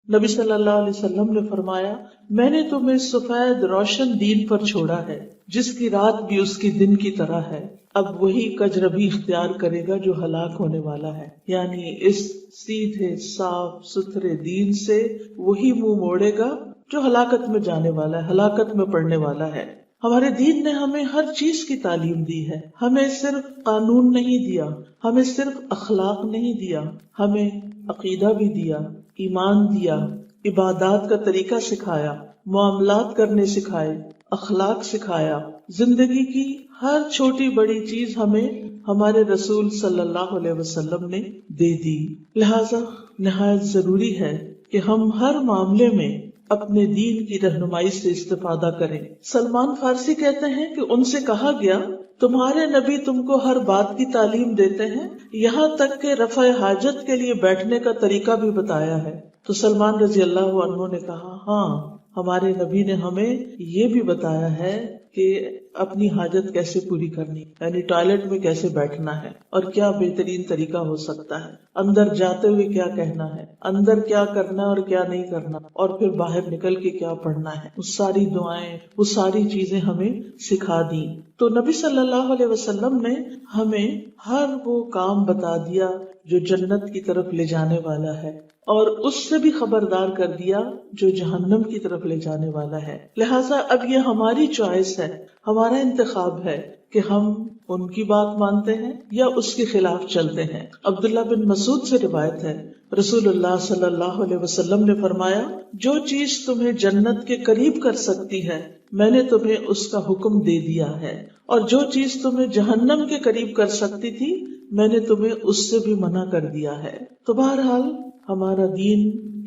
نبی صلی اللہ علیہ وسلم نے فرمایا، میں نے تمہیں سفید روشن دین پر چھوڑا ہے جس کی رات بھی اس کی دن کی طرح ہے، اب وہی کجروی اختیار کرے گا جو ہلاک ہونے والا ہے۔ یعنی اس سیدھے صاف ستھرے دین سے وہی منہ موڑے گا جو ہلاکت میں جانے والا ہے، ہلاکت میں پڑنے والا ہے۔ ہمارے دین نے ہمیں ہر چیز کی تعلیم دی ہے، ہمیں صرف قانون نہیں دیا، ہمیں صرف اخلاق نہیں دیا، ہمیں عقیدہ بھی دیا، ایمان دیا، عبادات کا طریقہ سکھایا، معاملات کرنے سکھائے، اخلاق سکھایا۔ زندگی کی ہر چھوٹی بڑی چیز ہمیں ہمارے رسول صلی اللہ علیہ وسلم نے دے دی۔ لہذا نہایت ضروری ہے کہ ہم ہر معاملے میں اپنے دین کی رہنمائی سے استفادہ کریں۔ سلمان فارسی کہتے ہیں کہ ان سے کہا گیا، تمہارے نبی تم کو ہر بات کی تعلیم دیتے ہیں، یہاں تک کہ رفع حاجت کے لیے بیٹھنے کا طریقہ بھی بتایا ہے۔ تو سلمان رضی اللہ عنہ نے کہا، ہاں ہمارے نبی نے ہمیں یہ بھی بتایا ہے کہ اپنی حاجت کیسے پوری کرنی، یعنی ٹوائلٹ میں کیسے بیٹھنا ہے اور کیا بہترین طریقہ ہو سکتا ہے، اندر جاتے ہوئے کیا کہنا ہے، اندر کیا کرنا اور کیا نہیں کرنا، اور پھر باہر نکل کے کیا پڑھنا ہے۔ وہ ساری دعائیں، وہ ساری چیزیں ہمیں سکھا دی۔ تو نبی صلی اللہ علیہ وسلم نے ہمیں ہر وہ کام بتا دیا جو جنت کی طرف لے جانے والا ہے، اور اس سے بھی خبردار کر دیا جو جہنم کی طرف لے جانے والا ہے۔ لہٰذا اب یہ ہماری چوائس ہے، ہمارا انتخاب ہے کہ ہم ان کی بات مانتے ہیں یا اس کے خلاف چلتے ہیں۔ عبداللہ بن مسعود سے روایت ہے، رسول اللہ صلی اللہ علیہ وسلم نے فرمایا، جو چیز تمہیں جنت کے قریب کر سکتی ہے میں نے تمہیں اس کا حکم دے دیا ہے، اور جو چیز تمہیں جہنم کے قریب کر سکتی تھی میں نے تمہیں اس سے بھی منع کر دیا ہے۔ تو بہرحال ہمارا دین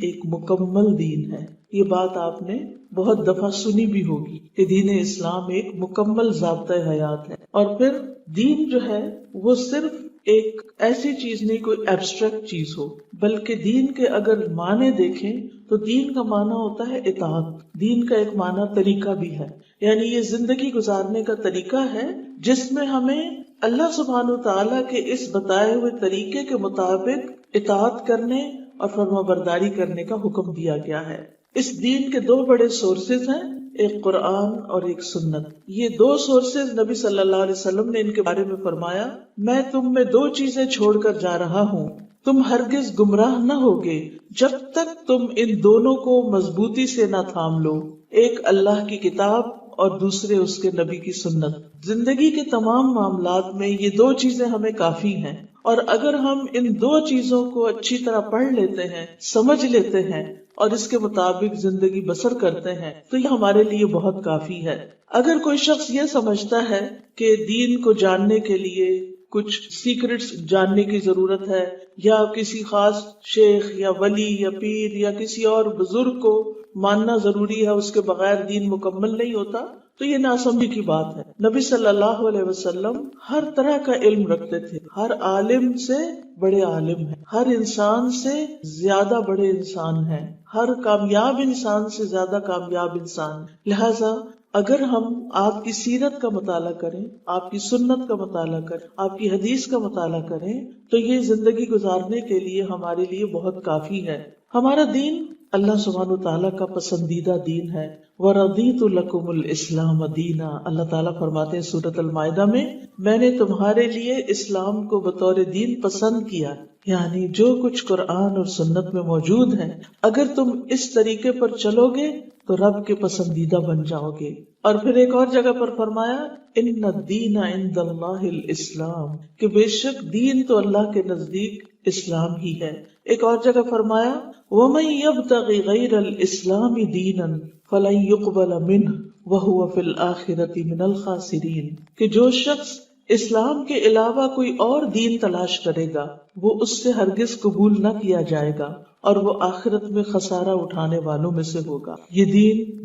ایک مکمل دین ہے۔ یہ بات آپ نے بہت دفعہ سنی بھی ہوگی کہ دین اسلام ایک مکمل ضابطۂ حیات ہے۔ اور پھر دین جو ہے وہ صرف ایک ایسی چیز نہیں، کوئی ایبسٹریکٹ چیز ہو، بلکہ دین کے اگر معنی دیکھیں تو دین کا معنی ہوتا ہے اطاعت۔ دین کا ایک معنی طریقہ بھی ہے، یعنی یہ زندگی گزارنے کا طریقہ ہے جس میں ہمیں اللہ سبحانہ وتعالیٰ کے اس بتائے ہوئے طریقے کے مطابق اطاعت کرنے اور فرما برداری کرنے کا حکم دیا گیا ہے۔ اس دین کے دو بڑے سورسز ہیں، ایک قرآن اور ایک سنت۔ یہ دو سورسز نبی صلی اللہ علیہ وسلم نے ان کے بارے میں فرمایا، میں تم میں دو چیزیں چھوڑ کر جا رہا ہوں، تم ہرگز گمراہ نہ ہوگے جب تک تم ان دونوں کو مضبوطی سے نہ تھام لو، ایک اللہ کی کتاب اور دوسرے اس کے نبی کی سنت۔ زندگی کے تمام معاملات میں یہ دو چیزیں ہمیں کافی ہیں، اور اگر ہم ان دو چیزوں کو اچھی طرح پڑھ لیتے ہیں، سمجھ لیتے ہیں اور اس کے مطابق زندگی بسر کرتے ہیں تو یہ ہمارے لیے بہت کافی ہے۔ اگر کوئی شخص یہ سمجھتا ہے کہ دین کو جاننے کے لیے کچھ سیکرٹس جاننے کی ضرورت ہے، یا کسی خاص شیخ یا ولی یا پیر یا کسی اور بزرگ کو ماننا ضروری ہے، اس کے بغیر دین مکمل نہیں ہوتا، تو یہ ناسمجھی کی بات ہے۔ نبی صلی اللہ علیہ وسلم ہر طرح کا علم رکھتے تھے، ہر عالم سے بڑے عالم ہیں، ہر انسان سے زیادہ بڑے انسان ہیں، ہر کامیاب انسان سے زیادہ کامیاب انسان۔ لہذا اگر ہم آپ کی سیرت کا مطالعہ کریں، آپ کی سنت کا مطالعہ کریں، آپ کی حدیث کا مطالعہ کریں تو یہ زندگی گزارنے کے لیے ہمارے لیے بہت کافی ہے۔ ہمارا دین اللہ سبحانہ وتعالیٰ کا پسندیدہ دین ہے۔ وَرَضِيتُ لَكُمُ الْإِسْلَامَ دِينًا، اللہ تعالیٰ فرماتے ہیں سورۃ المائدہ میں نے تمہارے لیے اسلام کو بطور دین پسند کیا، یعنی جو کچھ قرآن اور سنت میں موجود ہے اگر تم اس طریقے پر چلو گے تو رب کے پسندیدہ بن جاؤ گے۔ اور پھر ایک اور جگہ پر فرمایا، ان الدین عند اللہ الاسلام، کہ بے شک دین تو اللہ کے نزدیک اسلام ہی ہے۔ ایک اور جگہ فرمایا، وَمَن يَبْتَغِ غَيْرَ الْإِسْلَامِ دِينًا فَلَن يُقْبَلَ مِنْهُ وَهُوَ فِي الْآخِرَةِ مِنَ الْخَاسِرِينَ، کہ جو شخص اسلام کے علاوہ کوئی اور دین تلاش کرے گا وہ اس سے ہرگز قبول نہ کیا جائے گا اور وہ آخرت میں خسارہ اٹھانے والوں میں سے ہوگا۔ یہ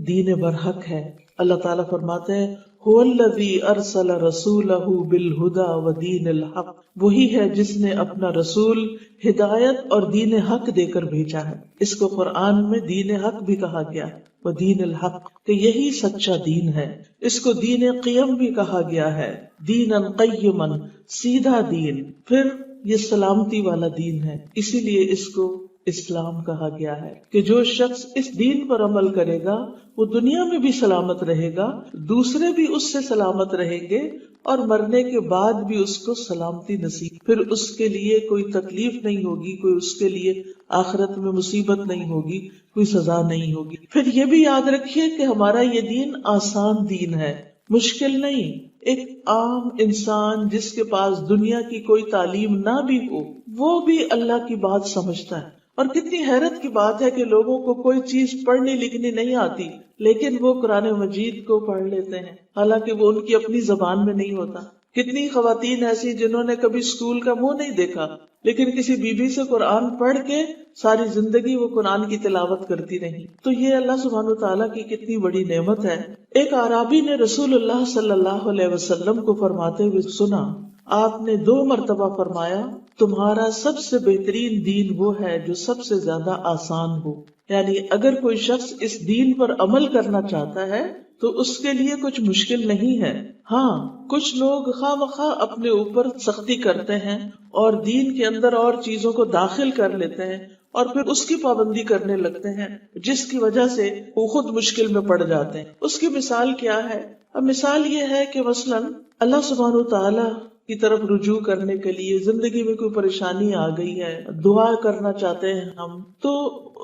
دین برحق ہے۔ اللہ تعالیٰ فرماتے ہیں، هو الذی ارسل رسولہ بالہدی ودین الحق، وہی ہے جس نے اپنا رسول ہدایت اور دین حق دے کر بھیجا ہے۔ اس کو قرآن میں دین حق بھی کہا گیا ہے، ودین الحق، کہ یہی سچا دین ہے۔ اس کو دین قیم بھی کہا گیا ہے، دینا قیما، سیدھا دین، پھر یہ سلامتی والا دین ہے، اسی لیے اس کو اسلام کہا گیا ہے کہ جو شخص اس دین پر عمل کرے گا وہ دنیا میں بھی سلامت رہے گا، دوسرے بھی اس سے سلامت رہیں گے، اور مرنے کے بعد بھی اس کو سلامتی نصیب، پھر اس کے لیے کوئی تکلیف نہیں ہوگی، کوئی اس کے لیے آخرت میں مصیبت نہیں ہوگی، کوئی سزا نہیں ہوگی۔ پھر یہ بھی یاد رکھیے کہ ہمارا یہ دین آسان دین ہے، مشکل نہیں۔ ایک عام انسان جس کے پاس دنیا کی کوئی تعلیم نہ بھی ہو، وہ بھی اللہ کی بات سمجھتا ہے۔ اور کتنی حیرت کی بات ہے کہ لوگوں کو کوئی چیز پڑھنی لکھنی نہیں آتی، لیکن وہ قرآن مجید کو پڑھ لیتے ہیں، حالانکہ وہ ان کی اپنی زبان میں نہیں ہوتا۔ کتنی خواتین ایسی جنہوں نے کبھی اسکول کا منہ نہیں دیکھا، لیکن کسی بی بی سے قرآن پڑھ کے ساری زندگی وہ قرآن کی تلاوت کرتی رہی۔ تو یہ اللہ سبحانہ وتعالیٰ کی کتنی بڑی نعمت ہے۔ ایک اعرابی نے رسول اللہ صلی اللہ علیہ وسلم کو فرماتے ہوئے سنا، آپ نے 2 مرتبہ فرمایا، تمہارا سب سے بہترین دین وہ ہے جو سب سے زیادہ آسان ہو۔ یعنی اگر کوئی شخص اس دین پر عمل کرنا چاہتا ہے تو اس کے لیے کچھ مشکل نہیں ہے۔ ہاں، کچھ لوگ خواہ مخواہ اپنے اوپر سختی کرتے ہیں اور دین کے اندر اور چیزوں کو داخل کر لیتے ہیں اور پھر اس کی پابندی کرنے لگتے ہیں، جس کی وجہ سے وہ خود مشکل میں پڑ جاتے ہیں۔ اس کی مثال کیا ہے؟ اب مثال یہ ہے کہ مثلاً اللہ سبحانہ وتعالی کی طرف رجوع کرنے کے لیے زندگی میں کوئی پریشانی آ گئی ہے، دعا کرنا چاہتے ہیں ہم، تو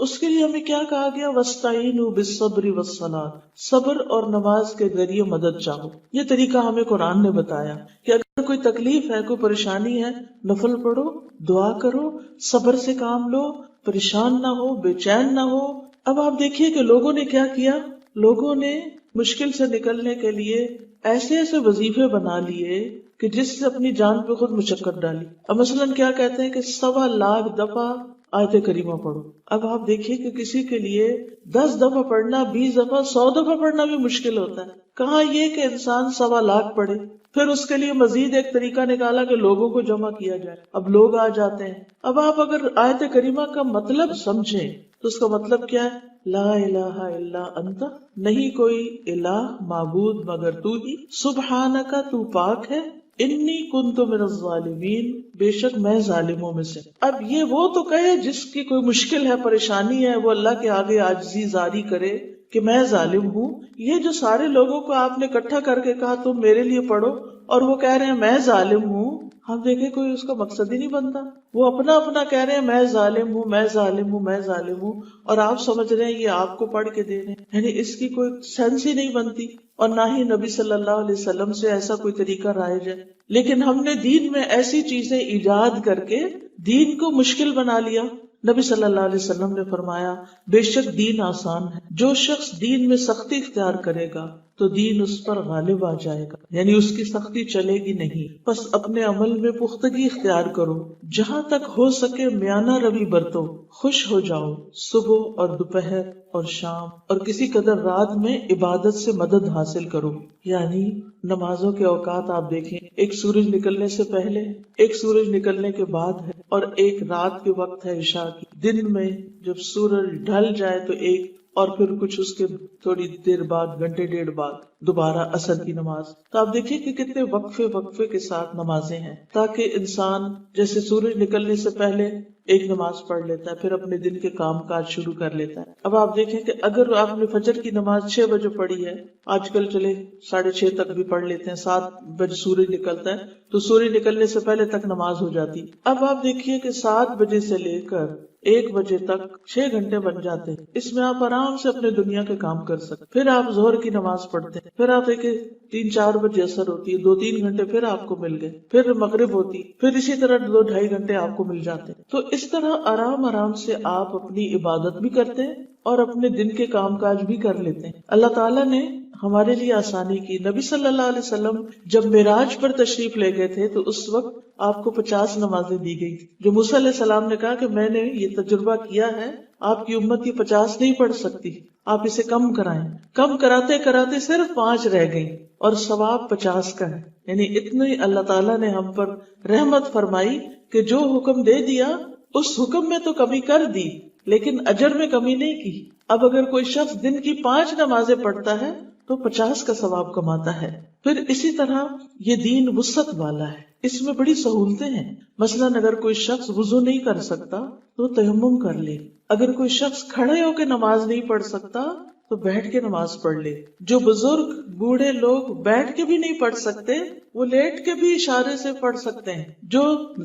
اس کے لیے ہمیں کیا کہا گیا؟ وَاسْتَعِينُوا بِالصَّبْرِ وَالصَّلَاةِ، صبر اور نماز کے ذریعے مدد چاہو۔ یہ طریقہ ہمیں قرآن نے بتایا کہ اگر کوئی تکلیف ہے، کوئی پریشانی ہے، نفل پڑھو، دعا کرو، صبر سے کام لو، پریشان نہ ہو، بے چین نہ ہو۔ اب آپ دیکھیے کہ لوگوں نے کیا کیا، لوگوں نے مشکل سے نکلنے کے لیے ایسے ایسے وظیفے بنا لیے کہ جس سے اپنی جان پہ خود مشقت ڈالی۔ اب مثلاً کیا کہتے ہیں کہ 1.25 لاکھ دفعہ آیت کریمہ پڑھو۔ اب آپ دیکھیے کہ کسی کے لیے 10 دفعہ پڑھنا، 20 دفعہ، 100 دفعہ پڑھنا بھی مشکل ہوتا ہے، کہاں یہ کہ انسان 1.25 لاکھ پڑھے۔ پھر اس کے لیے مزید ایک طریقہ نکالا کہ لوگوں کو جمع کیا جائے۔ اب لوگ آ جاتے ہیں۔ اب آپ اگر آیت کریمہ کا مطلب سمجھیں تو اس کا مطلب کیا ہے؟ لا الہ الا انت، نہیں کوئی الہ معبود مگر تو ہی، سبحانک، تو پاک ہے، انی کنت من الظالمین، بے شک میں ظالموں میں سے۔ اب یہ وہ تو کہے جس کی کوئی مشکل ہے، پریشانی ہے، وہ اللہ کے آگے عاجزی زاری کرے کہ میں ظالم ہوں۔ یہ جو سارے لوگوں کو آپ نے اکٹھا کر کے کہا تم میرے لیے پڑھو اور وہ کہہ رہے ہیں میں ظالم ہوں، ہم دیکھیں کوئی اس کا مقصد ہی نہیں بنتا۔ وہ اپنا اپنا کہہ رہے ہیں میں ظالم ہوں، میں ظالم ہوں، میں ظالم ہوں، اور آپ سمجھ رہے ہیں یہ آپ کو پڑھ کے دے رہے ہیں، یعنی اس کی کوئی سینس ہی نہیں بنتی، اور نہ ہی نبی صلی اللہ علیہ وسلم سے ایسا کوئی طریقہ رائج ہے۔ لیکن ہم نے دین میں ایسی چیزیں ایجاد کر کے دین کو مشکل بنا لیا۔ نبی صلی اللہ علیہ وسلم نے فرمایا بے شک دین آسان ہے، جو شخص دین میں سختی اختیار کرے گا تو دین اس پر غالب آ جائے گا، یعنی اس کی سختی چلے گی نہیں۔ بس اپنے عمل میں پختگی اختیار کرو، جہاں تک ہو سکے میانہ روی برتو، خوش ہو جاؤ صبح اور دوپہر اور شام، اور کسی قدر رات میں عبادت سے مدد حاصل کرو۔ یعنی نمازوں کے اوقات آپ دیکھیں، ایک سورج نکلنے سے پہلے، ایک سورج نکلنے کے بعد ہے، اور ایک رات کے وقت ہے عشاء کی۔ دن میں جب سورج ڈھل جائے تو ایک، اور پھر کچھ اس کے تھوڑی دیر بعد، گھنٹے ڈیڑھ بعد دوبارہ عصر کی نماز۔ تو آپ دیکھیں کہ کتنے وقفے کے ساتھ نمازیں ہیں، تاکہ انسان جیسے سورج نکلنے سے پہلے ایک نماز پڑھ لیتا ہے، پھر اپنے دن کے کام کاج شروع کر لیتا ہے۔ اب آپ دیکھیں کہ اگر آپ نے فجر کی نماز 6 بجے پڑھی ہے، آج کل چلے 6:30 تک بھی پڑھ لیتے ہیں، 7 بجے سورج نکلتا ہے تو سورج نکلنے سے پہلے تک نماز ہو جاتی۔ اب آپ دیکھیے کہ 7 بجے سے لے کر 1 بجے تک 6 گھنٹے بن جاتے ہیں، اس میں آپ آرام سے اپنے دنیا کے کام کر سکتے۔ پھر آپ ظہر کی نماز پڑھتے ہیں، پھر آپ دیکھیں 3-4 بجے عصر ہوتی ہے، 2-3 گھنٹے پھر آپ کو مل گئے، پھر مغرب ہوتی، پھر اسی طرح 2-2.5 گھنٹے آپ کو مل جاتے ہیں۔ تو اس طرح آرام سے آپ اپنی عبادت بھی کرتے ہیں اور اپنے دن کے کام کاج بھی کر لیتے ہیں۔ اللہ تعالیٰ نے ہمارے لیے آسانی کی۔ نبی صلی اللہ علیہ وسلم جب معراج پر تشریف لے گئے تھے تو اس وقت آپ کو 50 نمازیں دی گئی، جو موسیٰ علیہ السلام نے کہا کہ میں نے یہ تجربہ کیا ہے، آپ کی امت یہ 50 نہیں پڑھ سکتی، آپ اسے کم کرائیں۔ کم کراتے کراتے صرف 5 رہ گئی اور ثواب 50 کا ہے۔ یعنی اتنی اللہ تعالیٰ نے ہم پر رحمت فرمائی کہ جو حکم دے دیا اس حکم میں تو کمی کر دی لیکن اجر میں کمی نہیں کی۔ اب اگر کوئی شخص دن کی 5 نمازیں پڑھتا ہے تو 50 کا ثواب کماتا ہے. پھر اسی طرح یہ دین وسعت والا ہے، اس میں بڑی سہولتیں ہیں. مثلاً اگر کوئی شخص وضو نہیں کر سکتا تو تیمم کر لے، اگر کوئی شخص کھڑے ہو کے نماز نہیں پڑھ سکتا تو بیٹھ کے نماز پڑھ لے. جو بزرگ بوڑھے لوگ بیٹھ کے بھی نہیں پڑھ سکتے وہ لیٹ کے بھی اشارے سے پڑھ سکتے ہیں. جو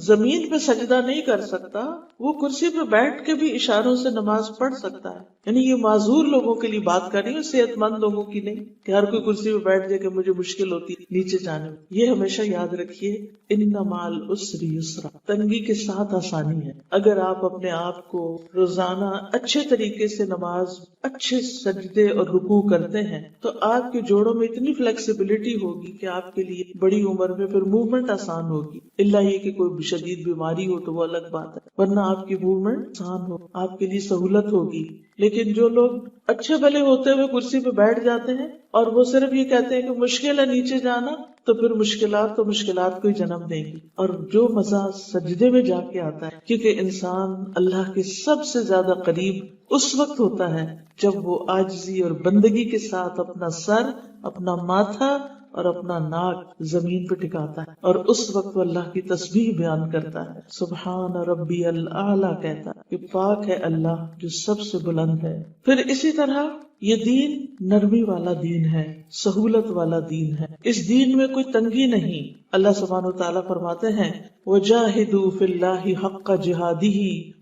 زمین پہ سجدہ نہیں کر سکتا وہ کرسی پہ بیٹھ کے بھی اشاروں سے نماز پڑھ سکتا ہے. یعنی یہ معذور لوگوں کے لیے بات کر رہی ہوں، صحت مند لوگوں کی نہیں کہ ہر کوئی کرسی پہ بیٹھ جائے کہ مجھے مشکل ہوتی نیچے جانے میں. یہ ہمیشہ یاد رکھیے، ان مع العسر یسرا، تنگی کے ساتھ آسانی ہے. اگر آپ اپنے آپ کو روزانہ اچھے طریقے سے نماز، اچھے سجدے اور رکوع کرتے ہیں تو آپ کے جوڑوں میں اتنی فلیکسیبلٹی ہوگی کہ آپ کے لیے بڑی عمر میں پھر موومنٹ آسان ہوگی. اللہ یہ کہ کوئی شدید بیماری ہو تو وہ الگ بات ہے، ورنہ آپ کی موومنٹ آسان ہو، آپ کے لیے سہولت ہوگی. لیکن جو لوگ اچھے بھلے ہوتے ہوئے کرسی پہ بیٹھ جاتے ہیں اور وہ صرف یہ کہتے ہیں کہ مشکل ہے نیچے جانا، تو پھر مشکلات کو ہی جنم دیں گی. اور جو مزہ سجدے میں جا کے آتا ہے، کیونکہ انسان اللہ کے سب سے زیادہ قریب اس وقت ہوتا ہے جب وہ عاجزی اور بندگی کے ساتھ اپنا سر، اپنا ماتھا اور اپنا ناک زمین پہ ٹکاتا ہے، اور اس وقت وہ اللہ کی تسبیح بیان کرتا ہے، سبحان ربی الاعلی کہتا ہے کہ پاک ہے اللہ جو سب سے بلند ہے. پھر اسی طرح یہ دین نرمی والا دین ہے، سہولت والا دین ہے. اس دین میں کوئی تنگی نہیں. اللہ سبحانہ وتعالیٰ فرماتے ہیں وَجَاهِدُوا فِي اللَّهِ حَقَّ جِهَادِهِ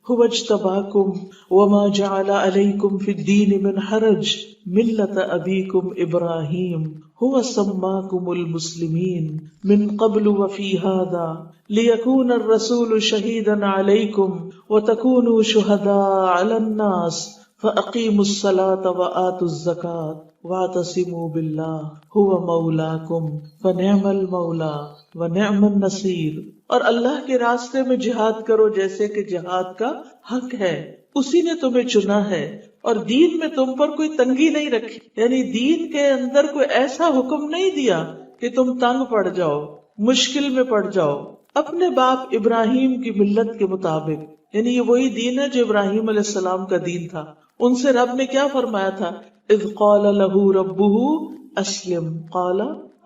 هُوَ اجْتَبَاكُمْ وَمَا جَعَلَ عَلَيْكُمْ فِي الدِّينِ مِنْ حَرَجٍ مِلَّةَ أَبِيكُمْ إِبْرَاهِيمَ هُوَ سَمَّاكُمُ الْمُسْلِمِينَ مِنْ قَبْلُ وَفِي هَذَا لِيَكُونَ الرَّسُولُ شَهِيدًا عَلَيْكُمْ وَتَكُونُوا شُهَدَاءَ عَلَى النَّاسِ فَأَقِيمُوا الصَّلَاةَ وَآتُوا الزَّكَاةَ وَاعْتَصِمُوا بِاللَّهِ هُوَ مَوْلَاكُمْ فَنِعْمَ الْمَوْلَى وَنِعْمَ النَّصِيرُ. اور اللہ کے راستے میں جہاد کرو جیسے کہ جہاد کا حق ہے، اسی نے تمہیں چنا ہے، اور دین میں تم پر کوئی تنگی نہیں رکھی. یعنی دین کے اندر کوئی ایسا حکم نہیں دیا کہ تم تنگ پڑ جاؤ، مشکل میں پڑ جاؤ. اپنے باپ ابراہیم کی ملت کے مطابق، یعنی یہ وہی دین ہے جو ابراہیم علیہ السلام کا دین تھا. ان سے رب نے کیا فرمایا تھا؟ اذ قال له ربه اسلم قال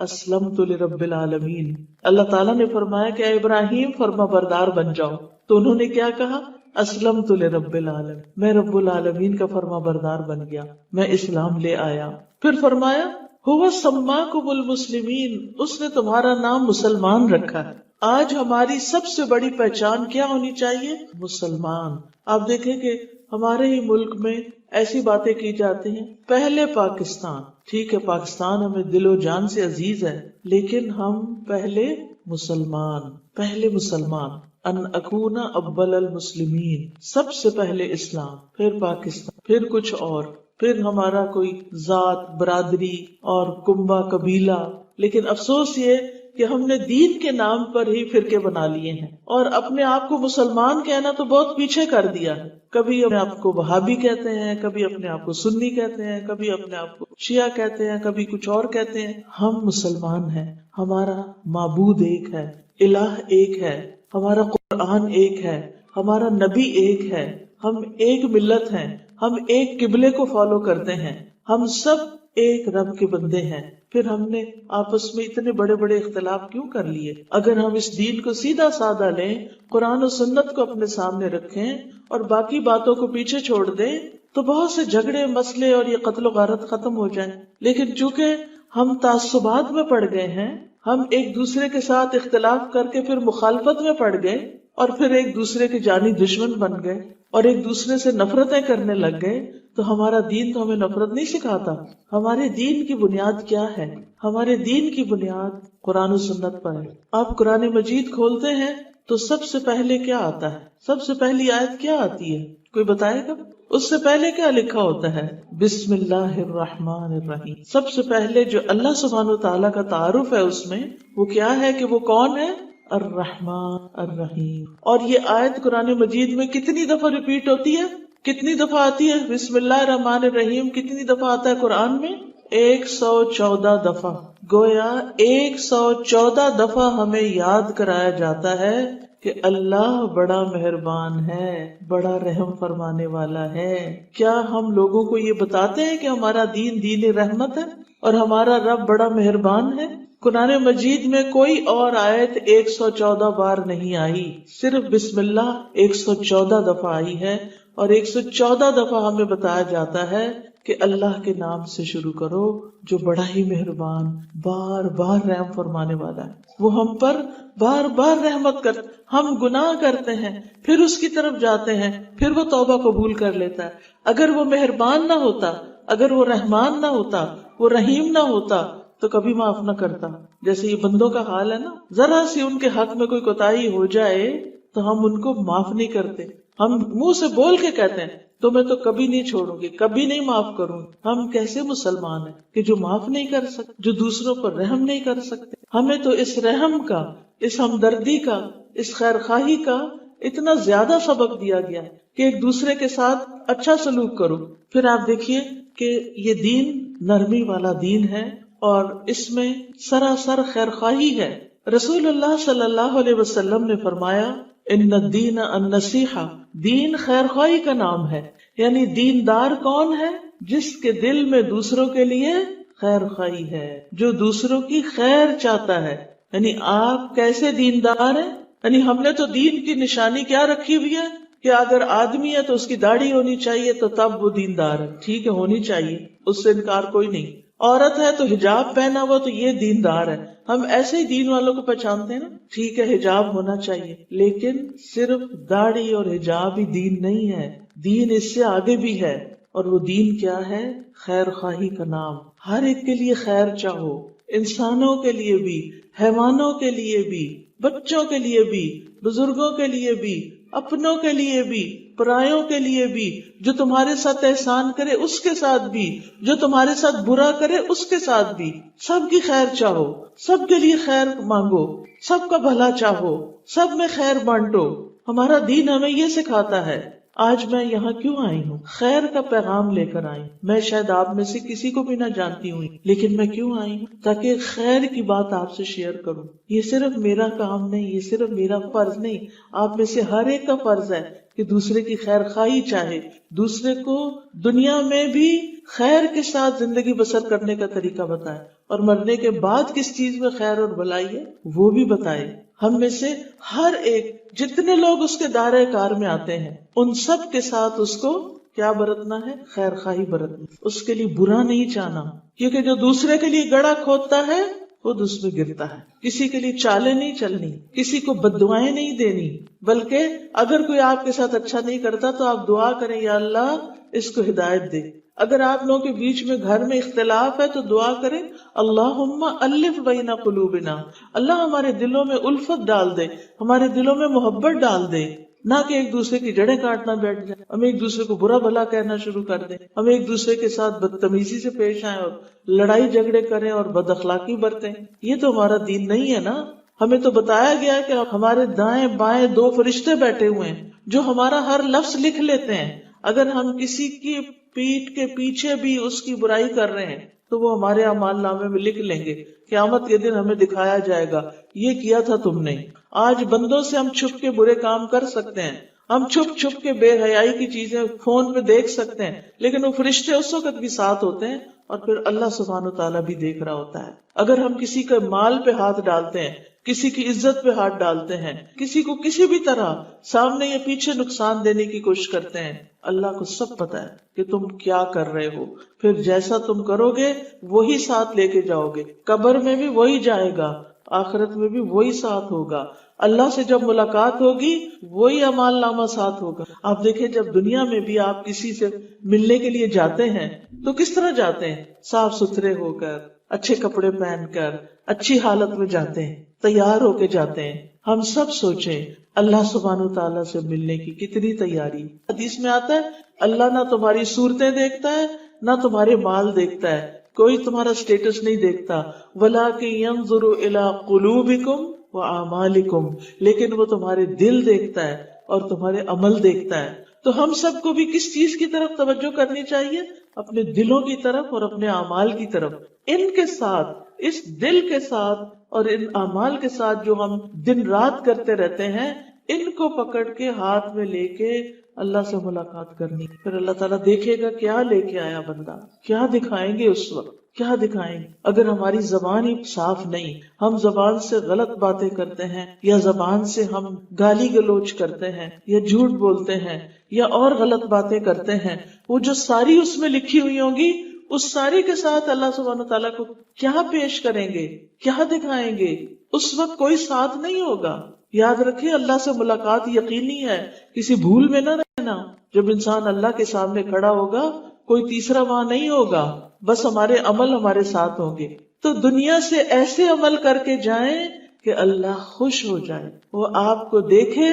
اسلمت لرب العالمین. اللہ تعالیٰ نے فرمایا کہ اے ابراہیم فرما بردار بن جاؤ، تو انہوں نے کیا کہا؟ اسلمت لرب العالمین، میں رب العالمین کا فرما بردار بن گیا، میں اسلام لے آیا. پھر فرمایا هو سماکم المسلمین، اس نے تمہارا نام مسلمان رکھا ہے. آج ہماری سب سے بڑی پہچان کیا ہونی چاہیے؟ مسلمان. آپ دیکھیں کہ ہمارے ہی ملک میں ایسی باتیں کی جاتی ہیں، پہلے پاکستان. ٹھیک ہے پاکستان ہمیں دل و جان سے عزیز ہے، لیکن ہم پہلے مسلمان. ان اکون اول المسلمین، سب سے پہلے اسلام، پھر پاکستان، پھر کچھ اور، پھر ہمارا کوئی ذات، برادری اور کنبہ، قبیلہ. لیکن افسوس یہ کہ ہم نے دین کے نام پر ہی فرقے بنا لیے ہیں، اور اپنے آپ کو مسلمان کہنا تو بہت پیچھے کر دیا ہے. کبھی اپنے آپ کو وہابی کہتے ہیں، کبھی اپنے آپ کو سنی کہتے ہیں، کبھی اپنے آپ کو شیعہ کہتے ہیں، کبھی کچھ اور کہتے ہیں. ہم مسلمان ہیں، ہمارا معبود ایک ہے، الہ ایک ہے، ہمارا قرآن ایک ہے، ہمارا نبی ایک ہے، ہم ایک ملت ہیں، ہم ایک قبلے کو فالو کرتے ہیں، ہم سب ایک رب کے بندے ہیں. پھر ہم نے آپس میں اتنے بڑے بڑے اختلاف کیوں کر لیے؟ اگر ہم اس دین کو سیدھا سادہ لیں، قرآن و سنت کو اپنے سامنے رکھیں اور باقی باتوں کو پیچھے چھوڑ دیں تو بہت سے جھگڑے، مسئلے اور یہ قتل و غارت ختم ہو جائیں. لیکن چونکہ ہم تعصبات میں پڑ گئے ہیں، ہم ایک دوسرے کے ساتھ اختلاف کر کے پھر مخالفت میں پڑ گئے اور پھر ایک دوسرے کے جانی دشمن بن گئے اور ایک دوسرے سے نفرتیں کرنے لگ گئے. تو ہمارا دین تو ہمیں نفرت نہیں سکھاتا. ہمارے دین کی بنیاد کیا ہے؟ ہمارے دین کی بنیاد قرآن و سنت پر ہے. آپ قرآن مجید کھولتے ہیں تو سب سے پہلے کیا آتا ہے؟ سب سے پہلی آیت کیا آتی ہے؟ کوئی بتائے گا؟ اس سے پہلے کیا لکھا ہوتا ہے؟ بسم اللہ الرحمن الرحیم. سب سے پہلے جو اللہ سبحانہ و تعالیٰ کا تعارف ہے اس میں وہ کیا ہے کہ وہ کون ہے؟ الرحمن الرحیم. اور یہ آیت قرآن مجید میں کتنی دفعہ ریپیٹ ہوتی ہے؟ کتنی دفعہ آتی ہے بسم اللہ الرحمن الرحیم؟ کتنی دفعہ آتا ہے قرآن میں؟ 114 دفعہ. گویا 114 دفعہ ہمیں یاد کرایا جاتا ہے کہ اللہ بڑا مہربان ہے، بڑا رحم فرمانے والا ہے. کیا ہم لوگوں کو یہ بتاتے ہیں کہ ہمارا دین دین رحمت ہے؟ اور ہمارا رب بڑا مہربان ہے. قرآن مجید میں کوئی اور آیت 114 بار نہیں آئی، صرف بسم اللہ 114 دفعہ آئی ہے، اور 114 دفعہ ہمیں بتایا جاتا ہے کہ اللہ کے نام سے شروع کرو جو بڑا ہی مہربان، بار بار رحم فرمانے والا ہے. وہ ہم پر بار بار رحمت کرتے، ہم گناہ کرتے ہیں پھر اس کی طرف جاتے ہیں، پھر وہ توبہ قبول کر لیتا ہے. اگر وہ مہربان نہ ہوتا، اگر وہ رحمان نہ ہوتا، وہ رحیم نہ ہوتا تو کبھی معاف نہ کرتا. جیسے یہ بندوں کا حال ہے نا، ذرا سی ان کے حق میں کوئی کوتاہی ہو جائے تو ہم ان کو معاف نہیں کرتے. ہم منہ سے بول کے کہتے ہیں تو میں تو کبھی نہیں چھوڑوں گی، کبھی نہیں معاف کروں گی. ہم کیسے مسلمان ہیں کہ جو معاف نہیں کر سکتے، جو دوسروں پر رحم نہیں کر سکتے. ہمیں تو اس رحم کا، اس ہمدردی کا، اس خیر خواہی کا اتنا زیادہ سبق دیا گیا ہے کہ ایک دوسرے کے ساتھ اچھا سلوک کرو. پھر آپ دیکھیے کہ یہ دین نرمی والا دین ہے اور اس میں سراسر خیر خواہی ہے. رسول اللہ صلی اللہ علیہ وسلم نے فرمایا ان الدین النصیحہ، دین خیر خواہی کا نام ہے. یعنی دیندار کون ہے؟ جس کے دل میں دوسروں کے لیے خیر خواہی ہے، جو دوسروں کی خیر چاہتا ہے. یعنی آپ کیسے دیندار ہیں؟ یعنی ہم نے تو دین کی نشانی کیا رکھی ہوئی ہے کہ اگر آدمی ہے تو اس کی داڑھی ہونی چاہیے تو تب وہ دیندار ہے. ٹھیک ہے، ہونی چاہیے، اس سے انکار کوئی نہیں. عورت ہے تو حجاب پہنا ہوا تو یہ دیندار ہے. ہم ایسے ہی دین والوں کو پہچانتے ہیں نا. ٹھیک ہے، حجاب ہونا چاہیے، لیکن صرف داڑھی اور حجاب ہی دین نہیں ہے. دین اس سے آگے بھی ہے، اور وہ دین کیا ہے؟ خیر خواہی کا نام. ہر ایک کے لیے خیر چاہو، انسانوں کے لیے بھی، حیوانوں کے لیے بھی، بچوں کے لیے بھی، بزرگوں کے لیے بھی، اپنوں کے لیے بھی، پرایوں کے لیے بھی. جو تمہارے ساتھ احسان کرے اس کے ساتھ بھی، جو تمہارے ساتھ برا کرے اس کے ساتھ بھی. سب کی خیر چاہو، سب کے لیے خیر مانگو، سب کا بھلا چاہو، سب میں خیر بانٹو. ہمارا دین ہمیں یہ سکھاتا ہے. آج میں یہاں کیوں آئی ہوں؟ خیر کا پیغام لے کر آئی. میں شاید آپ میں سے کسی کو بھی نہ جانتی ہوں، لیکن میں کیوں آئی ہوں؟ تاکہ خیر کی بات آپ سے شیئر کروں. یہ صرف میرا کام نہیں، یہ صرف میرا فرض نہیں، آپ میں سے ہر ایک کا فرض ہے کہ دوسرے کی خیر خواہی چاہے، دوسرے کو دنیا میں بھی خیر کے ساتھ زندگی بسر کرنے کا طریقہ بتائے، اور مرنے کے بعد کس چیز میں خیر اور بھلائی ہے وہ بھی بتائے. ہم میں سے ہر ایک، جتنے لوگ اس کے دائرہ کار میں آتے ہیں، ان سب کے ساتھ اس کو کیا برتنا ہے؟ خیر خواہی برتنا. اس کے لیے برا نہیں چاہنا، کیونکہ جو دوسرے کے لیے گڑھا کھودتا ہے خود اس میں گرتا ہے. کسی کے لیے چالیں نہیں چلنی، کسی کو بددعائیں نہیں دینی، بلکہ اگر کوئی آپ کے ساتھ اچھا نہیں کرتا تو آپ دعا کریں یا اللہ اس کو ہدایت دے. اگر آپ لوگوں کے بیچ میں گھر میں اختلاف ہے تو دعا کریں اللہم الف بین قلوبنا، اللہ ہمارے دلوں میں الفت ڈال دے، ہمارے دلوں میں محبت ڈال دے. نہ کہ ایک دوسرے کی جڑیں کاٹنا بیٹھ جائیں، ہم ایک دوسرے کو برا بھلا کہنا شروع کر دیں، ہم ایک دوسرے کے ساتھ بدتمیزی سے پیش آئیں اور لڑائی جھگڑے کریں اور بد اخلاقی برتیں. یہ تو ہمارا دین نہیں ہے نا. ہمیں تو بتایا گیا کہ ہمارے دائیں بائیں دو فرشتے بیٹھے ہوئے ہیں جو ہمارا ہر لفظ لکھ لیتے ہیں. اگر ہم کسی کی پیٹ کے پیچھے بھی اس کی برائی کر رہے ہیں تو وہ ہمارے اعمال نامے میں لکھ لیں گے. قیامت کے دن ہمیں دکھایا جائے گا یہ کیا تھا تم نے. آج بندوں سے ہم چھپ کے برے کام کر سکتے ہیں، ہم چھپ چھپ کے بے حیائی کی چیزیں فون پہ دیکھ سکتے ہیں، لیکن وہ فرشتے اس وقت بھی ساتھ ہوتے ہیں اور پھر اللہ سبحانہ وتعالیٰ بھی دیکھ رہا ہوتا ہے. اگر ہم کسی کے مال پہ ہاتھ ڈالتے ہیں، کسی کی عزت پہ ہاتھ ڈالتے ہیں، کسی کو کسی بھی طرح سامنے یا پیچھے نقصان دینے کی کوشش کرتے ہیں، اللہ کو سب پتا ہے کہ تم کیا کر رہے ہو. پھر جیسا تم کرو گے وہی ساتھ لے کے جاؤ گے. قبر میں بھی وہی جائے گا، آخرت میں بھی وہی ساتھ ہوگا. اللہ سے جب ملاقات ہوگی وہی اعمال نامہ ساتھ ہوگا. آپ دیکھیں جب دنیا میں بھی آپ کسی سے ملنے کے لیے جاتے ہیں تو کس طرح جاتے ہیں؟ صاف ستھرے ہو کر، اچھے کپڑے پہن کر، اچھی حالت میں جاتے ہیں، تیار ہو کے جاتے ہیں. ہم سب سوچیں اللہ سبحانہ تعالیٰ سے ملنے کی کتنی تیاری. حدیث میں آتا ہے اللہ نہ تمہاری صورتیں دیکھتا ہے نہ تمہارے مال دیکھتا ہے، کوئی تمہارا سٹیٹس نہیں دیکھتا. وَلَٰكِن يَنظُرُ إِلَىٰ قُلُوبِكُمْ وَأَعْمَالِكُمْ، لیکن وہ تمہارے دل دیکھتا ہے اور تمہارے عمل دیکھتا ہے. تو ہم سب کو بھی کس چیز کی طرف توجہ کرنی چاہیے؟ اپنے دلوں کی طرف اور اپنے اعمال کی طرف. ان کے ساتھ، اس دل کے ساتھ اور ان اعمال کے ساتھ جو ہم دن رات کرتے رہتے ہیں، ان کو پکڑ کے ہاتھ میں لے کے اللہ سے ملاقات کرنی. پھر اللہ تعالیٰ دیکھے گا کیا لے کے آیا بندہ، کیا دکھائیں گے اس وقت. کیا دکھائیں گے؟ اگر ہماری زبان ہی صاف نہیں، ہم زبان سے غلط باتیں کرتے ہیں، یا زبان سے ہم گالی گلوچ کرتے ہیں، یا جھوٹ بولتے ہیں، یا اور غلط باتیں کرتے ہیں، وہ جو ساری اس میں لکھی ہوئی ہوں گی، اس ساری کے ساتھ اللہ سبحانہ تعالیٰ کو کیا پیش کریں گے، کیا دکھائیں گے؟ اس وقت کوئی ساتھ نہیں ہوگا۔ یاد رکھیں، اللہ سے ملاقات یقینی ہے، کسی بھول میں نہ رہنا۔ جب انسان اللہ کے سامنے کھڑا ہوگا، کوئی تیسرا وہاں نہیں ہوگا، بس ہمارے عمل ہمارے ساتھ ہوں گے۔ تو دنیا سے ایسے عمل کر کے جائیں کہ اللہ خوش ہو جائے، وہ آپ کو دیکھے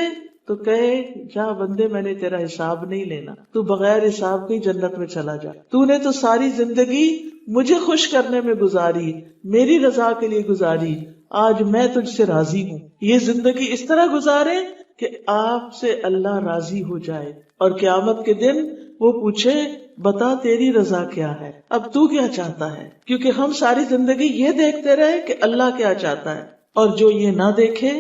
تو کہے جا بندے، میں نے تیرا حساب نہیں لینا، تو بغیر حساب کے جنت میں چلا جا، تو نے تو ساری زندگی مجھے خوش کرنے میں گزاری، میری رضا کے لیے گزاری، آج میں تجھ سے راضی ہوں۔ یہ زندگی اس طرح گزارے کہ آپ سے اللہ راضی ہو جائے، اور قیامت کے دن وہ پوچھے بتا تیری رضا کیا ہے، اب تو کیا چاہتا ہے؟ کیونکہ ہم ساری زندگی یہ دیکھتے رہے کہ اللہ کیا چاہتا ہے، اور جو یہ نہ دیکھے،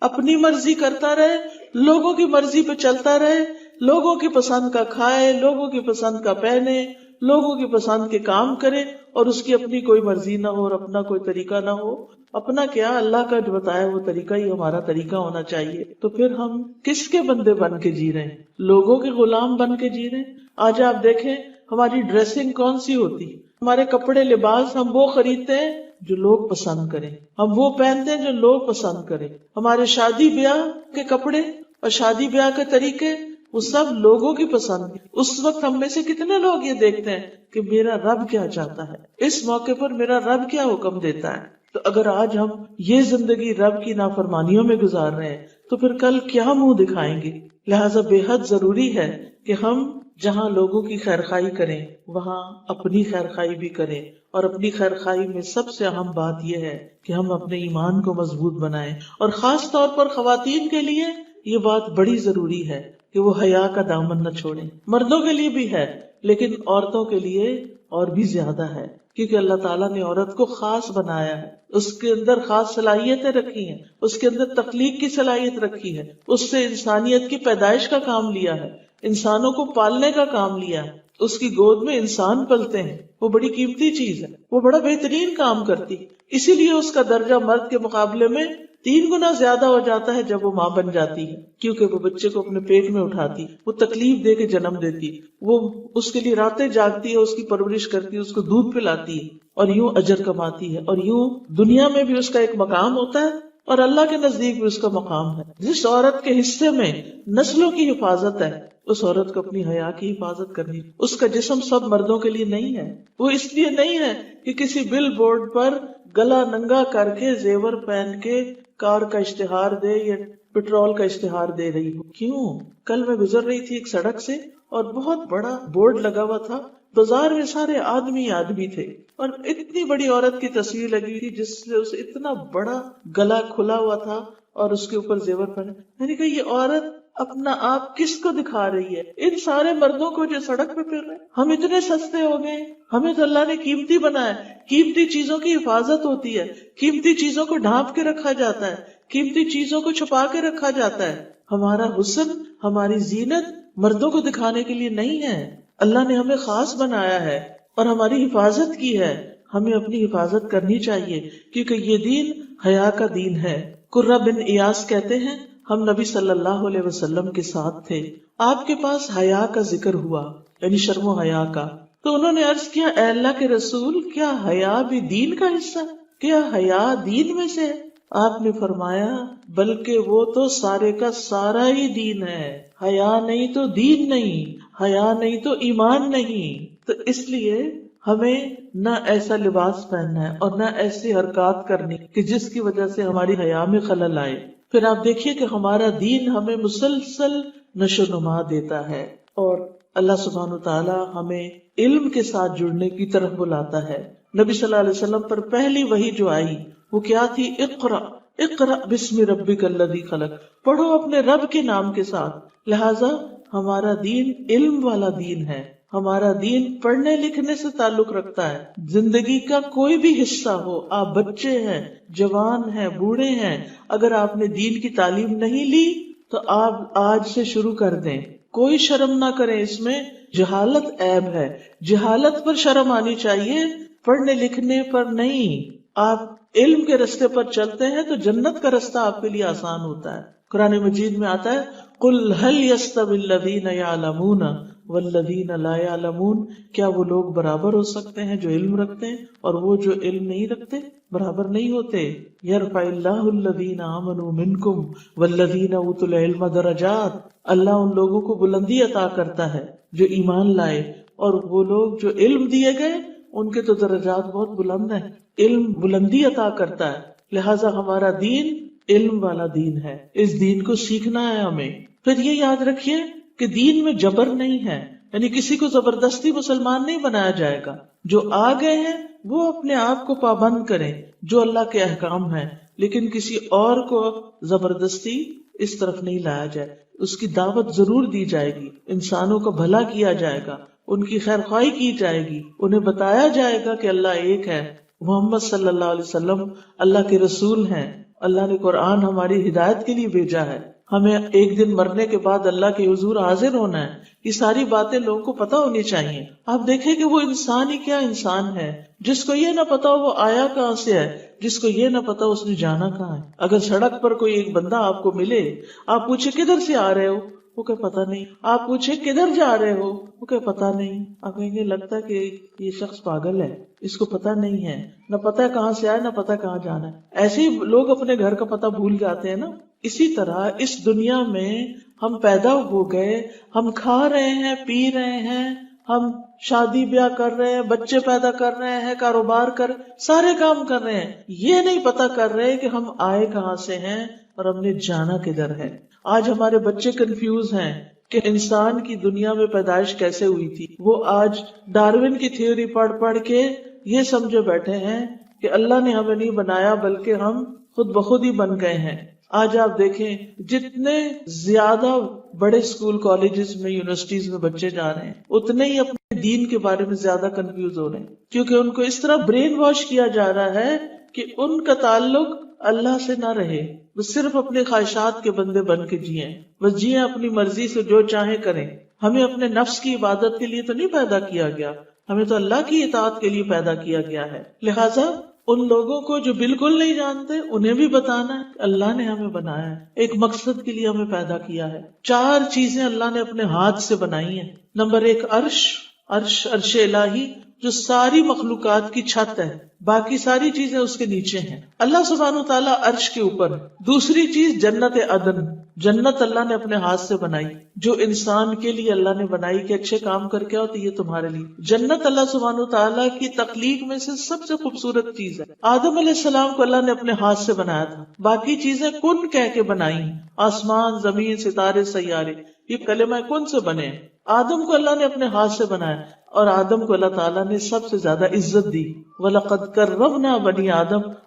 اپنی مرضی کرتا رہے، لوگوں کی مرضی پہ چلتا رہے، لوگوں کی پسند کا کھائے، لوگوں کی پسند کا پہنے، لوگوں کی پسند کے کام کرے، اور اس کی اپنی کوئی مرضی نہ ہو اور اپنا کوئی طریقہ نہ ہو، اپنا کیا، اللہ کا جو بتایا وہ طریقہ ہی ہمارا طریقہ ہونا چاہیے، تو پھر ہم کس کے بندے بن کے جی رہے ہیں؟ لوگوں کے غلام بن کے جی رہے ہیں۔ آج آپ دیکھیں ہماری ڈریسنگ کون سی ہوتی، ہمارے کپڑے لباس ہم وہ خریدتے ہیں جو لوگ پسند کریں، ہم وہ پہنتے ہیں جو لوگ پسند کریں، ہمارے شادی بیاہ کے کپڑے اور شادی بیاہ کے طریقے وہ سب لوگوں کی پسند۔ اس وقت ہم میں سے کتنے لوگ یہ دیکھتے ہیں کہ میرا رب کیا چاہتا ہے، اس موقع پر میرا رب کیا حکم دیتا ہے۔ تو اگر آج ہم یہ زندگی رب کی نافرمانیوں میں گزار رہے ہیں تو پھر کل کیا منہ دکھائیں گے؟ لہٰذا بے حد ضروری ہے کہ ہم جہاں لوگوں کی خیرخواہی کریں وہاں اپنی خیرخواہی بھی کریں، اور اپنی خیرخواہی میں سب سے اہم بات یہ ہے کہ ہم اپنے ایمان کو مضبوط بنائیں، اور خاص طور پر خواتین کے لیے یہ بات بڑی ضروری ہے کہ وہ حیا کا دامن نہ چھوڑیں۔ مردوں کے لیے بھی ہے لیکن عورتوں کے لیے اور بھی زیادہ ہے، کیونکہ اللہ تعالیٰ نے عورت کو خاص بنایا ہے، اس کے اندر خاص صلاحیتیں رکھی ہیں، اس کے اندر تخلیق کی صلاحیت رکھی ہے، اس سے انسانیت کی پیدائش کا کام لیا ہے، انسانوں کو پالنے کا کام لیا ہے، اس کی گود میں انسان پلتے ہیں، وہ بڑی قیمتی چیز ہے، وہ بڑا بہترین کام کرتی، اسی لیے اس کا درجہ مرد کے مقابلے میں 3 گنا زیادہ ہو جاتا ہے جب وہ ماں بن جاتی ہے، کیونکہ وہ بچے کو اپنے پیٹ میں اٹھاتی، وہ تکلیف دے کے جنم دیتی، وہ اس کے لیے راتیں جاگتی ہے، اس کی پرورش کرتی ہے، اس کو دودھ پلاتی ہے، اور یوں اجر کماتی ہے، اور یوں دنیا میں بھی اس کا ایک مقام ہوتا ہے اور اللہ کے نزدیک بھی اس کا مقام ہے۔ جس عورت کے حصے میں نسلوں کی حفاظت ہے اس عورت کو اپنی حیا کی حفاظت کرنی۔ اس کا جسم سب مردوں کے لیے نہیں ہے، وہ اس لیے نہیں ہے کہ کسی بل بورڈ پر گلا ننگا کر کے زیور پہن کے کار کا اشتہار دے یا پیٹرول کا اشتہار دے رہی ہو۔ کیوں؟ کل میں گزر رہی تھی ایک سڑک سے اور بہت بڑا بورڈ لگا ہوا تھا، بازار میں سارے آدمی تھے، اور اتنی بڑی عورت کی تصویر لگی تھی جس سے اسے اتنا بڑا گلا کھلا ہوا تھا اور اس کے اوپر زیور پہنے۔ میں نے کہا یہ عورت اپنا آپ کس کو دکھا رہی ہے؟ ان سارے مردوں کو جو سڑک پہ پھر رہے۔ ہم اتنے سستے ہو گئے، ہمیں تو اللہ نے قیمتی بنایا، قیمتی چیزوں کی حفاظت ہوتی ہے، قیمتی چیزوں کو ڈھانپ کے رکھا جاتا ہے، قیمتی چیزوں کو چھپا کے رکھا جاتا ہے۔ ہمارا حسن، ہماری زینت مردوں کو دکھانے کے لیے نہیں ہے، اللہ نے ہمیں خاص بنایا ہے اور ہماری حفاظت کی ہے، ہمیں اپنی حفاظت کرنی چاہیے کیونکہ یہ دین حیا کا دین ہے۔ قرہ بن ایاس کہتے ہیں ہم نبی صلی اللہ علیہ وسلم کے ساتھ تھے، آپ کے پاس حیا کا ذکر ہوا، یعنی شرم و حیا کا، تو انہوں نے عرض کیا اے اللہ کے رسول، کیا حیا بھی دین کا حصہ؟ کیا حیا دین میں سے ہے؟ آپ نے فرمایا بلکہ وہ تو سارے کا سارا ہی دین ہے، حیا نہیں تو دین نہیں، حیا نہیں تو ایمان نہیں۔ تو اس لیے ہمیں نہ ایسا لباس پہننا ہے اور نہ ایسی حرکات کرنی کہ جس کی وجہ سے ہماری حیا میں خلل آئے۔ پھر آپ دیکھیے کہ ہمارا دین ہمیں مسلسل نشو و نما دیتا ہے، اور اللہ سبحانہ وتعالی ہمیں علم کے ساتھ جڑنے کی طرف بلاتا ہے۔ نبی صلی اللہ علیہ وسلم پر پہلی وحی جو آئی وہ کیا تھی؟ اقرأ اقرأ بسم ربک الذی خلق، پڑھو اپنے رب کے نام کے ساتھ۔ لہٰذا ہمارا دین علم والا دین ہے، ہمارا دین پڑھنے لکھنے سے تعلق رکھتا ہے۔ زندگی کا کوئی بھی حصہ ہو، آپ بچے ہیں، جوان ہیں، بوڑھے ہیں، اگر آپ نے دین کی تعلیم نہیں لی تو آپ آج سے شروع کر دیں، کوئی شرم نہ کریں، اس میں جہالت عیب ہے، جہالت پر شرم آنی چاہیے پڑھنے لکھنے پر نہیں، آپ علم کے رستے پر چلتے ہیں تو جنت کا رستہ آپ کے لیے آسان ہوتا ہے. قرآن مجید میں آتا ہے قُلْ هَلْ يَسْتَوِي الَّذِينَ يَعْلَمُونَ وَالَّذِينَ لَا يَعْلَمُونَ، کیا وہ لوگ برابر ہو سکتے ہیں جو علم رکھتے ہیں اور وہ جو علم نہیں رکھتے؟ برابر نہیں ہوتے. يَرْفَعِ اللَّهُ الَّذِينَ آمَنُوا مِنْكُمْ وَالَّذِينَ أُوتُوا الْعِلْمَ دَرَجَاتٍ، اللہ ان لوگوں کو بلندی عطا کرتا ہے جو ایمان لائے، اور وہ لوگ جو علم دیے گئے ان کے تو درجات بہت بلند ہیں. علم بلندی عطا کرتا ہے، لہٰذا ہمارا دین علم والا دین ہے، اس دین کو سیکھنا ہے ہمیں. پھر یہ یاد رکھیے کہ دین میں جبر نہیں ہے، یعنی کسی کو زبردستی مسلمان نہیں بنایا جائے گا. جو آ گئے ہیں وہ اپنے آپ کو پابند کریں جو اللہ کے احکام ہیں، لیکن کسی اور کو زبردستی اس طرف نہیں لایا جائے. اس کی دعوت ضرور دی جائے گی، انسانوں کا بھلا کیا جائے گا، ان کی خیر خواہی کی جائے گی، انہیں بتایا جائے گا کہ اللہ ایک ہے، محمد صلی اللہ علیہ وسلم اللہ کے رسول ہیں، اللہ نے قرآن ہماری ہدایت کے لیے بھیجا ہے، ہمیں ایک دن مرنے کے بعد اللہ کے حضور حاضر ہونا ہے. یہ ساری باتیں لوگوں کو پتہ ہونی چاہیے. آپ دیکھیں کہ وہ انسان ہی کیا انسان ہے جس کو یہ نہ پتا وہ آیا کہاں سے ہے، جس کو یہ نہ پتا اس نے جانا کہاں ہے. اگر سڑک پر کوئی ایک بندہ آپ کو ملے، آپ پوچھے کدھر سے آ رہے ہو، وہ کہ پتا نہیں. آپ پوچھے کدھر جا رہے ہو، وہ کہ پتا نہیں. آپ کہیں گے لگتا ہے کہ یہ شخص پاگل ہے، اس کو پتا نہیں ہے، نہ پتا کہاں سے آئے نہ پتا کہاں جانا ہے. ایسے ہی لوگ اپنے گھر کا پتہ بھول جاتے ہیں نا. اسی طرح اس دنیا میں ہم پیدا ہو گئے، ہم کھا رہے ہیں، پی رہے ہیں، ہم شادی بیاہ کر رہے ہیں، بچے پیدا کر رہے ہیں، کاروبار کر، سارے کام کر رہے ہیں، یہ نہیں پتا کر رہے کہ ہم آئے کہاں سے ہیں اور ہم نے جانا کدھر ہے. آج ہمارے بچے کنفیوز ہیں کہ انسان کی دنیا میں پیدائش کیسے ہوئی تھی. وہ آج ڈارون کی تھیوری پڑھ پڑھ کے یہ سمجھے بیٹھے ہیں کہ اللہ نے ہمیں نہیں بنایا بلکہ ہم خود بخود ہی بن گئے ہیں. آج آپ دیکھیں جتنے زیادہ بڑے اسکول کالجز میں یونیورسٹیز میں بچے جا رہے ہیں اتنے ہی اپنے دین کے بارے میں زیادہ کنفیوز ہو رہے ہیں، کیونکہ ان کو اس طرح برین واش کیا جا رہا ہے کہ ان کا تعلق اللہ سے نہ رہے، وہ صرف اپنے خواہشات کے بندے بن کے جیئیں، بس جیئیں اپنی مرضی سے جو چاہیں کریں. ہمیں اپنے نفس کی عبادت کے لیے تو نہیں پیدا کیا گیا، ہمیں تو اللہ کی اطاعت کے لیے پیدا کیا گیا ہے. لہٰذا ان لوگوں کو جو بالکل نہیں جانتے انہیں بھی بتانا ہے کہ اللہ نے ہمیں بنایا ہے، ایک مقصد کے لیے ہمیں پیدا کیا ہے. 4 چیزیں اللہ نے اپنے ہاتھ سے بنائی ہیں. نمبر 1 عرش الہی جو ساری مخلوقات کی چھت ہے، باقی ساری چیزیں اس کے نیچے ہیں. اللہ سبحانہ و تعالیٰ عرش کے اوپر. دوسری چیز جنت عدن، جنت اللہ نے اپنے ہاتھ سے بنائی، جو انسان کے لیے اللہ نے بنائی کہ اچھے کام کر کے آؤ تو یہ تمہارے لیے. جنت اللہ سبحانہ و تعالیٰ کی تخلیق میں سے سب سے خوبصورت چیز ہے. آدم علیہ السلام کو اللہ نے اپنے ہاتھ سے بنایا تھا، باقی چیزیں کن کہہ کے بنائی. آسمان، زمین، ستارے، سیارے، یہ کلمہ کن سے بنے. آدم کو اللہ نے اپنے ہاتھ سے بنایا اور آدم کو اللہ تعالیٰ نے سب سے زیادہ عزت دی. وَلَقَدْ كَرَّمْنَا بَنِي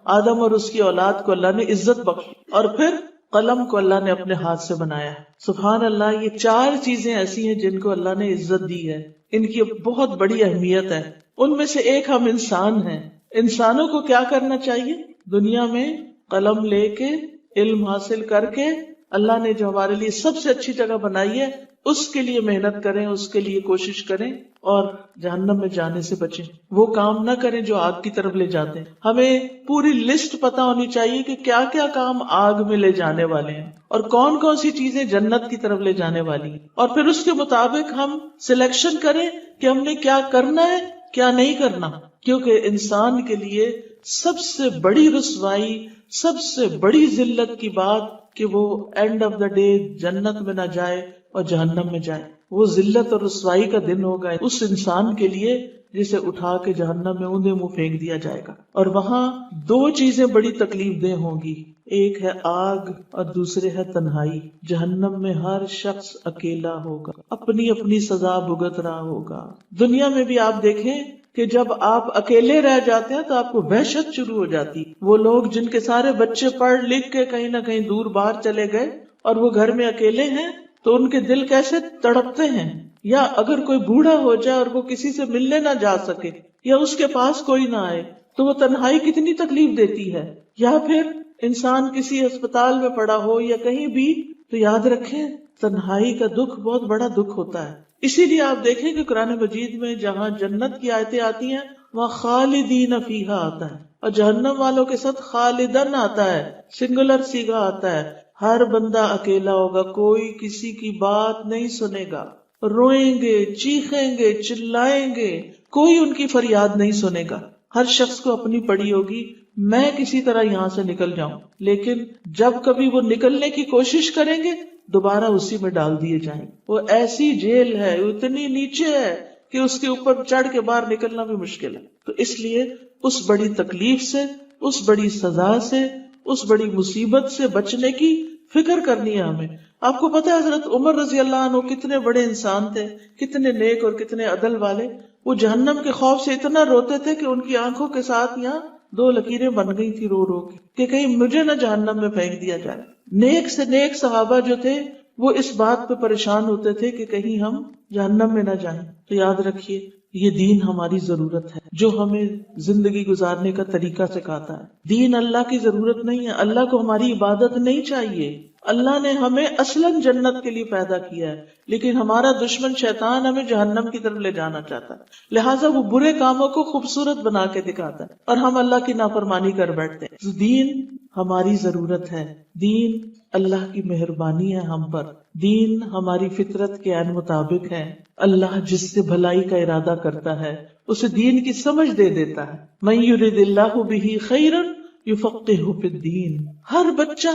آدم اور اس کی اولاد کو اللہ نے عزت بخشی. اور پھر قلم کو اللہ نے اپنے ہاتھ سے بنایا. سبحان اللہ، یہ 4 چیزیں ایسی ہیں جن کو اللہ نے عزت دی ہے، ان کی بہت بڑی اہمیت ہے. ان میں سے ایک ہم انسان ہیں. انسانوں کو کیا کرنا چاہیے؟ دنیا میں قلم لے کے علم حاصل کر کے اللہ نے جو ہمارے لیے سب سے اچھی جگہ بنائی ہے اس کے لیے محنت کریں، اس کے لیے کوشش کریں اور جہنم میں جانے سے بچیں. وہ کام نہ کریں جو آگ کی طرف لے جاتے ہیں. ہمیں پوری لسٹ پتا ہونی چاہیے کہ کیا کیا کام آگ میں لے جانے والے ہیں اور کون کون سی چیزیں جنت کی طرف لے جانے والی ہیں، اور پھر اس کے مطابق ہم سلیکشن کریں کہ ہم نے کیا کرنا ہے کیا نہیں کرنا. کیونکہ انسان کے لیے سب سے بڑی رسوائی، سب سے بڑی ذلت کی بات کہ وہ اینڈ آف دا ڈے جنت میں نہ جائے اور جہنم میں جائے. وہ ذلت اور رسوائی کا دن ہوگا اس انسان کے لیے جسے اٹھا کے جہنم میں اوندے منہ پھینک دیا جائے گا. اور وہاں 2 چیزیں بڑی تکلیف دہ ہوں گی، ایک ہے آگ اور دوسرے ہے تنہائی. جہنم میں ہر شخص اکیلا ہوگا، اپنی اپنی سزا بھگت رہا ہوگا. دنیا میں بھی آپ دیکھیں کہ جب آپ اکیلے رہ جاتے ہیں تو آپ کو وحشت شروع ہو جاتی. وہ لوگ جن کے سارے بچے پڑھ لکھ کے کہیں نہ کہیں دور باہر چلے گئے اور وہ گھر میں اکیلے ہیں تو ان کے دل کیسے تڑپتے ہیں. یا اگر کوئی بوڑھا ہو جائے اور وہ کسی سے ملنے نہ جا سکے یا اس کے پاس کوئی نہ آئے تو وہ تنہائی کتنی تکلیف دیتی ہے. یا پھر انسان کسی ہسپتال میں پڑا ہو یا کہیں بھی تو یاد رکھیں تنہائی کا دکھ بہت بڑا دکھ ہوتا ہے. اسی لیے آپ دیکھیں کہ قرآن مجید میں جہاں جنت کی آیتیں آتی ہیں وہاں خالدین فیہا آتا ہے، اور جہنم والوں کے ساتھ خالدن آتا ہے، سنگولر سیگا آتا ہے. ہر بندہ اکیلا ہوگا، کوئی کسی کی بات نہیں سنے گا، روئیں گے، چیخیں گے، چلائیں گے، کوئی ان کی فریاد نہیں سنے گا. ہر شخص کو اپنی پڑی ہوگی میں کسی طرح یہاں سے نکل جاؤں، لیکن جب کبھی وہ نکلنے کی کوشش کریں گے دوبارہ اسی میں ڈال دیے جائیں. وہ ایسی جیل ہے، اتنی نیچے ہے کہ اس کے اوپر چڑھ کے باہر نکلنا بھی مشکل ہے. تو اس لیے اس بڑی تکلیف سے، اس بڑی سزا سے، اس بڑی مصیبت سے بچنے کی فکر کرنی ہے ہمیں. آپ کو پتہ ہے حضرت عمر رضی اللہ عنہ کتنے بڑے انسان تھے، کتنے نیک اور کتنے عدل والے. وہ جہنم کے خوف سے اتنا روتے تھے کہ ان کی آنکھوں کے ساتھ یہاں 2 لکیریں بن گئی تھی رو رو کے کہ کہیں مجھے نہ جہنم میں پھینک دیا جائے. نیک سے نیک صحابہ جو تھے وہ اس بات پہ پریشان ہوتے تھے کہ کہیں ہم جہنم میں نہ جائیں. تو یاد رکھیے یہ دین ہماری ضرورت ہے، جو ہمیں زندگی گزارنے کا طریقہ سکھاتا ہے. دین اللہ کی ضرورت نہیں ہے، اللہ کو ہماری عبادت نہیں چاہیے. اللہ نے ہمیں اصلاً جنت کے لیے پیدا کیا ہے، لیکن ہمارا دشمن شیطان ہمیں جہنم کی طرف لے جانا چاہتا ہے. لہٰذا وہ برے کاموں کو خوبصورت بنا کے دکھاتا ہے اور ہم اللہ کی نافرمانی کر بیٹھتے ہیں. دین ہماری ضرورت ہے، دین اللہ کی مہربانی ہے ہم پر، دین ہماری فطرت کے عین مطابق ہے. اللہ جس سے بھلائی کا ارادہ کرتا ہے اسے دین کی سمجھ دے دیتا ہے. من یرد اللہ بہ خیرا یفقہہ فی الدین. ہر بچہ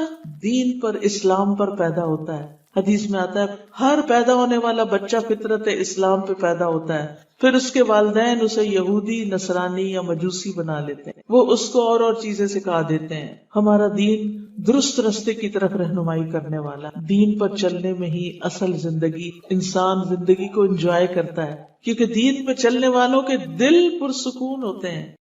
دین پر، اسلام پر پیدا ہوتا ہے. حدیث میں آتا ہے ہر پیدا ہونے والا بچہ فطرت اسلام پہ پیدا ہوتا ہے، پھر اس کے والدین اسے یہودی، نصرانی یا مجوسی بنا لیتے ہیں، وہ اس کو اور چیزیں سکھا دیتے ہیں. ہمارا دین درست رستے کی طرف رہنمائی کرنے والا. دین پر چلنے میں ہی اصل زندگی، انسان زندگی کو انجوائے کرتا ہے، کیونکہ دین پہ چلنے والوں کے دل پرسکون ہوتے ہیں.